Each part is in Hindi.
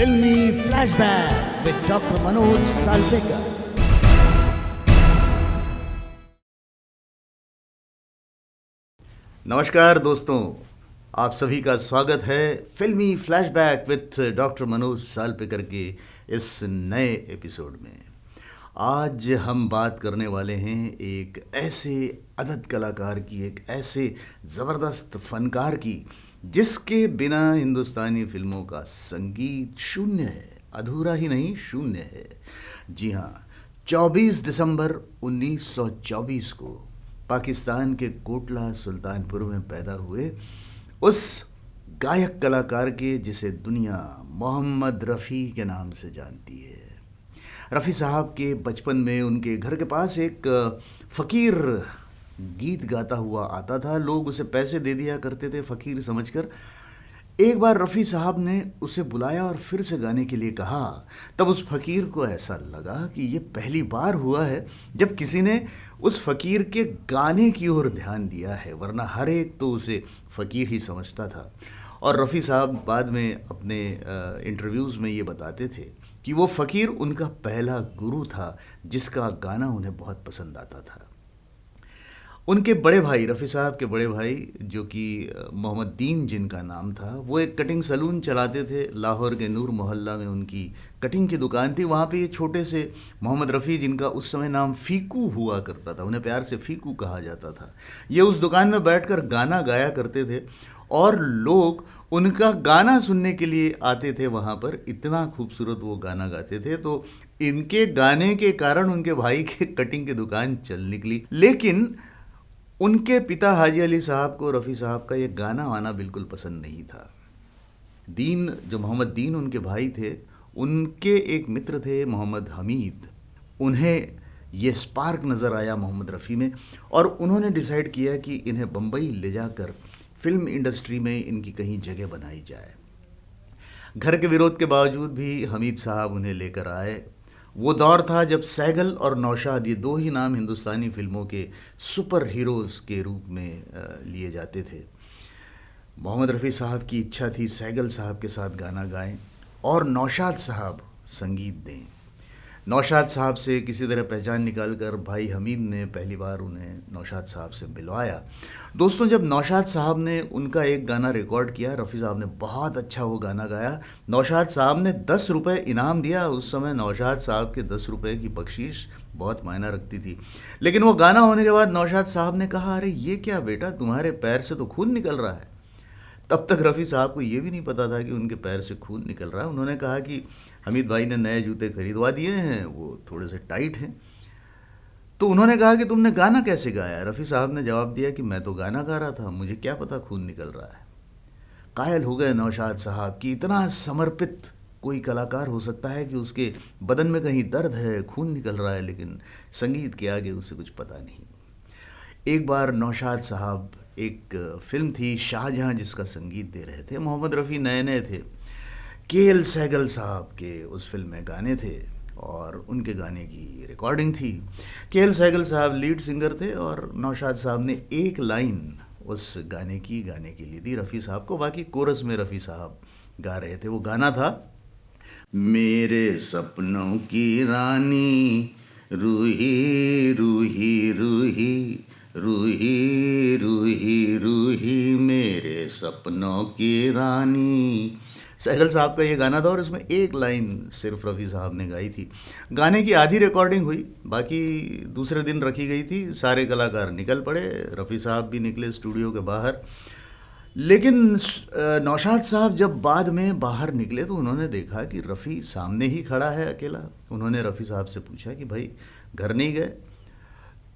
फिल्मी flashback with doctor Manoj Salvekar. नमस्कार दोस्तों, आप सभी का स्वागत है फिल्मी फ्लैशबैक विथ डॉक्टर मनोज सालपेकर के इस नए एपिसोड में। आज हम बात करने वाले हैं एक ऐसे अदद कलाकार की, एक ऐसे ज़बरदस्त फनकार की जिसके बिना हिंदुस्तानी फिल्मों का संगीत शून्य है, अधूरा ही नहीं शून्य है। जी हाँ, 24 दिसंबर 1924 को पाकिस्तान के कोटला सुल्तानपुर में पैदा हुए उस गायक कलाकार के जिसे दुनिया मोहम्मद रफ़ी के नाम से जानती है। रफ़ी साहब के बचपन में उनके घर के पास एक फ़कीर गीत गाता हुआ आता था। लोग उसे पैसे दे दिया करते थे फ़कीर समझकर। एक बार रफ़ी साहब ने उसे बुलाया और फिर से गाने के लिए कहा। तब उस फ़कीर को ऐसा लगा कि ये पहली बार हुआ है जब किसी ने उस फ़कीर के गाने की ओर ध्यान दिया है, वरना हर एक तो उसे फ़कीर ही समझता था। और रफ़ी साहब बाद में अपने इंटरव्यूज़ में ये बताते थे कि वो फ़कीर उनका पहला गुरु था जिसका गाना उन्हें बहुत पसंद आता था। उनके बड़े भाई, रफ़ी साहब के बड़े भाई, जो कि मोहम्मद दीन जिनका नाम था, वो एक कटिंग सैलून चलाते थे। लाहौर के नूर मोहल्ला में उनकी कटिंग की दुकान थी। वहाँ पे ये छोटे से मोहम्मद रफ़ी, जिनका उस समय नाम फ़ीकू हुआ करता था, उन्हें प्यार से फ़ीकू कहा जाता था, ये उस दुकान में बैठकर गाना गाया करते थे और लोग उनका गाना सुनने के लिए आते थे वहाँ पर। इतना खूबसूरत वो गाना गाते थे। तो इनके गाने के कारण उनके भाई के कटिंग की दुकान चल निकली। लेकिन उनके पिता हाजी अली साहब को रफ़ी साहब का ये गाना वाना बिल्कुल पसंद नहीं था। दीन, जो मोहम्मद दीन उनके भाई थे, उनके एक मित्र थे मोहम्मद हमीद। उन्हें ये स्पार्क नज़र आया मोहम्मद रफ़ी में और उन्होंने डिसाइड किया कि इन्हें बम्बई ले जाकर फिल्म इंडस्ट्री में इनकी कहीं जगह बनाई जाए। घर के विरोध के बावजूद भी हमीद साहब उन्हें लेकर आए। वो दौर था जब सैगल और नौशाद, ये दो ही नाम हिंदुस्तानी फिल्मों के सुपर हीरोज़ के रूप में लिए जाते थे। मोहम्मद रफ़ी साहब की इच्छा थी सैगल साहब के साथ गाना गाएं और नौशाद साहब संगीत दें। नौशाद साहब से किसी तरह पहचान निकाल कर भाई हमीद ने पहली बार उन्हें नौशाद साहब से मिलवाया। दोस्तों, जब नौशाद साहब ने उनका एक गाना रिकॉर्ड किया, रफ़ी साहब ने बहुत अच्छा वो गाना गाया। नौशाद साहब ने 10 रुपये इनाम दिया। उस समय नौशाद साहब के 10 रुपये की बख्शीश बहुत मायना रखती थी। लेकिन वो गाना होने के बाद नौशाद साहब ने कहा, अरे ये क्या बेटा, तुम्हारे पैर से तो खून निकल रहा है। तब तक रफ़ी साहब को ये भी नहीं पता था कि उनके पैर से खून निकल रहा है। उन्होंने कहा कि हमीद भाई ने नए जूते खरीदवा दिए हैं, वो थोड़े से टाइट हैं। तो उन्होंने कहा कि तुमने गाना कैसे गाया? रफ़ी साहब ने जवाब दिया कि मैं तो गाना गा रहा था, मुझे क्या पता खून निकल रहा है। कायल हो गए नौशाद साहब कि इतना समर्पित कोई कलाकार हो सकता है कि उसके बदन में कहीं दर्द है, खून निकल रहा है, लेकिन संगीत के आगे उसे कुछ पता नहीं। एक बार नौशाद साहब, एक फिल्म थी शाहजहां जिसका संगीत दे रहे थे। मोहम्मद रफ़ी नए नए थे। के.एल. सहगल साहब के उस फिल्म में गाने थे और उनके गाने की रिकॉर्डिंग थी। के.एल. सहगल साहब लीड सिंगर थे और नौशाद साहब ने एक लाइन उस गाने के लिए दी रफ़ी साहब को। बाकी कोरस में रफ़ी साहब गा रहे थे। वो गाना था, मेरे सपनों की रानी रूही रूही रूही रूही रूही रूही मेरे सपनों की रानी। सहगल साहब का ये गाना था और इसमें एक लाइन सिर्फ रफ़ी साहब ने गाई थी। गाने की आधी रिकॉर्डिंग हुई, बाकी दूसरे दिन रखी गई थी। सारे कलाकार निकल पड़े, रफ़ी साहब भी निकले स्टूडियो के बाहर। लेकिन नौशाद साहब जब बाद में बाहर निकले तो उन्होंने देखा कि रफ़ी सामने ही खड़ा है अकेला। उन्होंने रफ़ी साहब से पूछा कि भाई घर नहीं गए?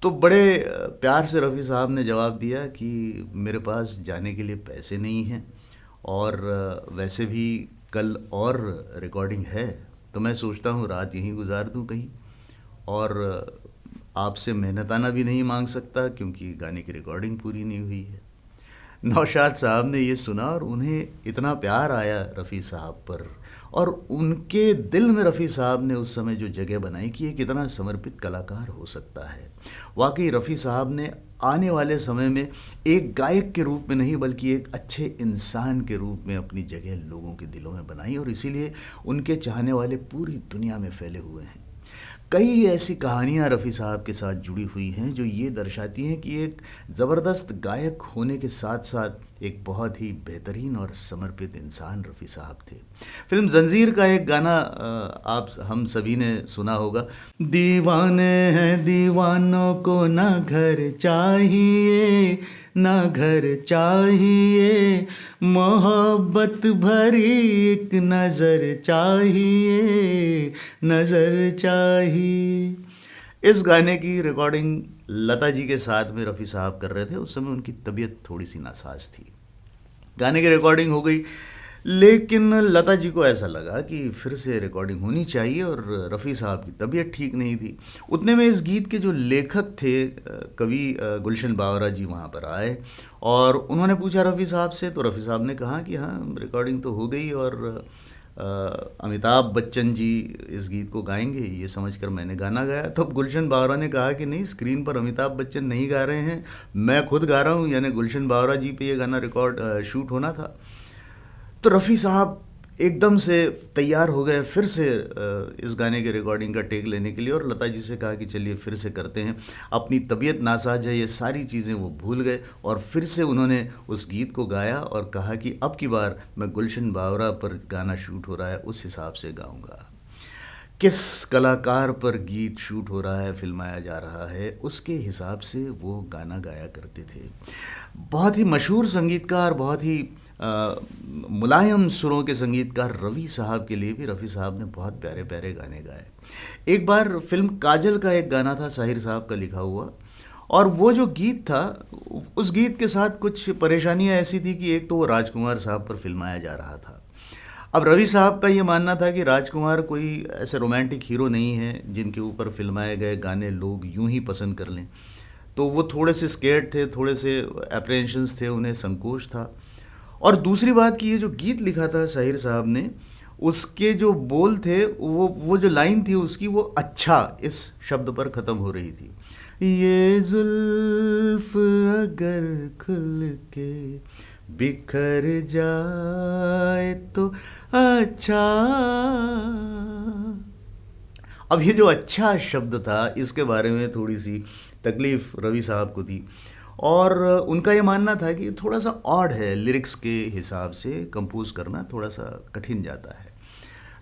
तो बड़े प्यार से रफ़ी साहब ने जवाब दिया कि मेरे पास जाने के लिए पैसे नहीं हैं और वैसे भी कल और रिकॉर्डिंग है, तो मैं सोचता हूँ रात यहीं गुजार दूँ कहीं, और आपसे मेहनताना भी नहीं मांग सकता क्योंकि गाने की रिकॉर्डिंग पूरी नहीं हुई है। नौशाद साहब ने ये सुना और उन्हें इतना प्यार आया रफ़ी साहब पर, और उनके दिल में रफ़ी साहब ने उस समय जो जगह बनाई कि ये कितना समर्पित कलाकार हो सकता है। वाकई रफ़ी साहब ने आने वाले समय में एक गायक के रूप में नहीं बल्कि एक अच्छे इंसान के रूप में अपनी जगह लोगों के दिलों में बनाई, और इसीलिए उनके चाहने वाले पूरी दुनिया में फैले हुए हैं। कई ऐसी कहानियाँ रफ़ी साहब के साथ जुड़ी हुई हैं जो ये दर्शाती हैं कि एक ज़बरदस्त गायक होने के साथ साथ एक बहुत ही बेहतरीन और समर्पित इंसान रफ़ी साहब थे। फिल्म जंजीर का एक गाना आप हम सभी ने सुना होगा, दीवाने हैं दीवानों को ना घर चाहिए, ना घर चाहिए, मोहब्बत भरी एक नज़र चाहिए, नज़र चाहिए। इस गाने की रिकॉर्डिंग लता जी के साथ में रफ़ी साहब कर रहे थे। उस समय उनकी तबीयत थोड़ी सी नासाज थी। गाने की रिकॉर्डिंग हो गई, लेकिन लता जी को ऐसा लगा कि फिर से रिकॉर्डिंग होनी चाहिए, और रफ़ी साहब की तबीयत ठीक नहीं थी। उतने में इस गीत के जो लेखक थे कवि गुलशन बावरा जी वहाँ पर आए, और उन्होंने पूछा रफ़ी साहब से, तो रफ़ी साहब ने कहा कि हाँ रिकॉर्डिंग तो हो गई और अमिताभ बच्चन जी इस गीत को गाएंगे, ये समझकर मैंने गाना गाया। तो अब गुलशन बावरा ने कहा कि नहीं, स्क्रीन पर अमिताभ बच्चन नहीं गा रहे हैं, मैं खुद गा रहा हूँ, यानी गुलशन बावरा जी पे ये गाना रिकॉर्ड शूट होना था। तो रफ़ी साहब एकदम से तैयार हो गए फिर से इस गाने के रिकॉर्डिंग का टेक लेने के लिए, और लता जी से कहा कि चलिए फिर से करते हैं। अपनी तबीयत नासाज है, ये सारी चीज़ें वो भूल गए, और फिर से उन्होंने उस गीत को गाया और कहा कि अब की बार मैं गुलशन बावरा पर गाना शूट हो रहा है उस हिसाब से गाऊंगा। किस कलाकार पर गीत शूट हो रहा है, फिल्माया जा रहा है, उसके हिसाब से वो गाना गाया करते थे। बहुत ही मशहूर संगीतकार, बहुत ही मुलायम सुरों के संगीतकार रवि साहब के लिए भी रफ़ी साहब ने बहुत प्यारे प्यारे गाने गाए। एक बार फिल्म काजल का एक गाना था साहिर साहब का लिखा हुआ, और वो जो गीत था उस गीत के साथ कुछ परेशानियां ऐसी थी कि एक तो वो राजकुमार साहब पर फिल्माया जा रहा था। अब रवि साहब का ये मानना था कि राजकुमार कोई ऐसे रोमांटिक हीरो नहीं है जिनके ऊपर फिल्माए गए गाने लोग यूं ही पसंद कर लें, तो वो थोड़े से स्केर्ड थे, थोड़े से अप्रेंशंस थे, उन्हें संकोच था। और दूसरी बात कि ये जो गीत लिखा था साहिर साहब ने, उसके जो बोल थे, वो जो लाइन थी उसकी, वो अच्छा इस शब्द पर ख़त्म हो रही थी। ये जुल्फ अगर खुल के बिखर जाए तो अच्छा। अब ये जो अच्छा शब्द था, इसके बारे में थोड़ी सी तकलीफ़ रवि साहब को थी, और उनका ये मानना था कि थोड़ा सा ऑड है, लिरिक्स के हिसाब से कंपोज करना थोड़ा सा कठिन जाता है।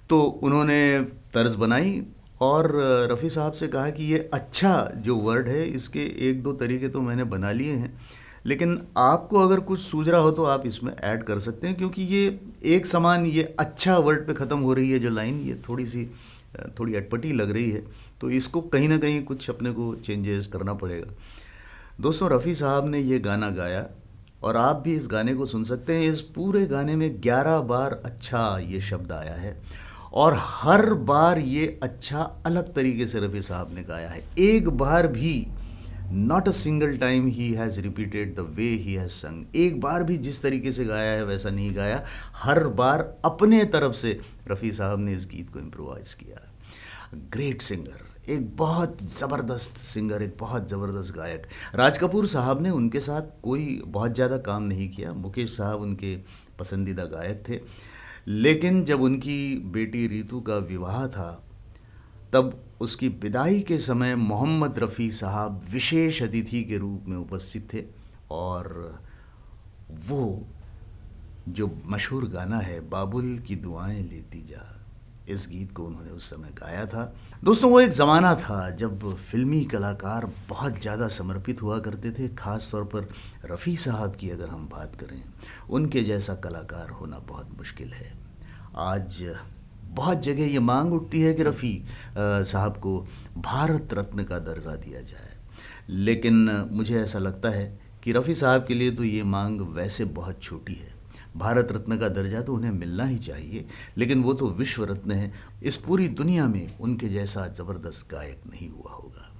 तो उन्होंने तर्ज बनाई और रफ़ी साहब से कहा कि ये अच्छा जो वर्ड है, इसके एक दो तरीके तो मैंने बना लिए हैं, लेकिन आपको अगर कुछ सूझ रहा हो तो आप इसमें ऐड कर सकते हैं, क्योंकि ये एक समान ये अच्छा वर्ड पे ख़त्म हो रही है जो लाइन, ये थोड़ी अटपटी लग रही है, तो इसको कहीं ना कहीं कुछ अपने को चेंजेस करना पड़ेगा। दोस्तों, रफ़ी साहब ने ये गाना गाया और आप भी इस गाने को सुन सकते हैं। इस पूरे गाने में 11 बार अच्छा ये शब्द आया है, और हर बार ये अच्छा अलग तरीके से रफ़ी साहब ने गाया है। एक बार भी, not a single time he has repeated the way he has संग, एक बार भी जिस तरीके से गाया है वैसा नहीं गाया। हर बार अपने तरफ से रफ़ी साहब ने इस गीत को इम्प्रोवाइज़ किया। ग्रेट सिंगर, एक बहुत ज़बरदस्त सिंगर, एक बहुत ज़बरदस्त गायक। राज कपूर साहब ने उनके साथ कोई बहुत ज़्यादा काम नहीं किया, मुकेश साहब उनके पसंदीदा गायक थे, लेकिन जब उनकी बेटी रीतू का विवाह था तब उसकी विदाई के समय मोहम्मद रफ़ी साहब विशेष अतिथि के रूप में उपस्थित थे, और वो जो मशहूर गाना है बाबुल की दुआएं लेती जा, इस गीत को उन्होंने उस समय गाया था। दोस्तों, वो एक ज़माना था जब फिल्मी कलाकार बहुत ज़्यादा समर्पित हुआ करते थे। ख़ास तौर पर रफ़ी साहब की अगर हम बात करें, उनके जैसा कलाकार होना बहुत मुश्किल है। आज बहुत जगह ये मांग उठती है कि रफ़ी साहब को भारत रत्न का दर्जा दिया जाए, लेकिन मुझे ऐसा लगता है कि रफ़ी साहब के लिए तो ये मांग वैसे बहुत छोटी है। भारत रत्न का दर्जा तो उन्हें मिलना ही चाहिए, लेकिन वो तो विश्व रत्न है। इस पूरी दुनिया में उनके जैसा ज़बरदस्त गायक नहीं हुआ होगा।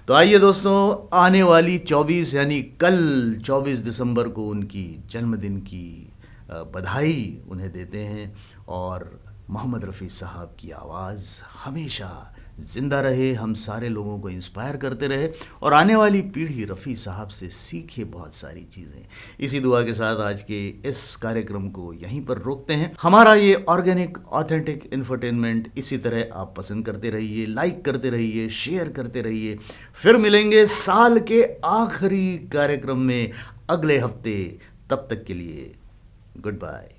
तो आइए दोस्तों, आने वाली 24 यानी कल 24 दिसंबर को उनकी जन्मदिन की बधाई उन्हें देते हैं। और मोहम्मद रफ़ी साहब की आवाज़ हमेशा ज़िंदा रहे, हम सारे लोगों को इंस्पायर करते रहे और आने वाली पीढ़ी रफ़ी साहब से सीखे बहुत सारी चीज़ें। इसी दुआ के साथ आज के इस कार्यक्रम को यहीं पर रोकते हैं। हमारा ये ऑर्गेनिक ऑथेंटिक इन्फोटेनमेंट इसी तरह आप पसंद करते रहिए, लाइक करते रहिए, शेयर करते रहिए। फिर मिलेंगे साल के आखिरी कार्यक्रम में अगले हफ्ते। तब तक के लिए गुड बाय।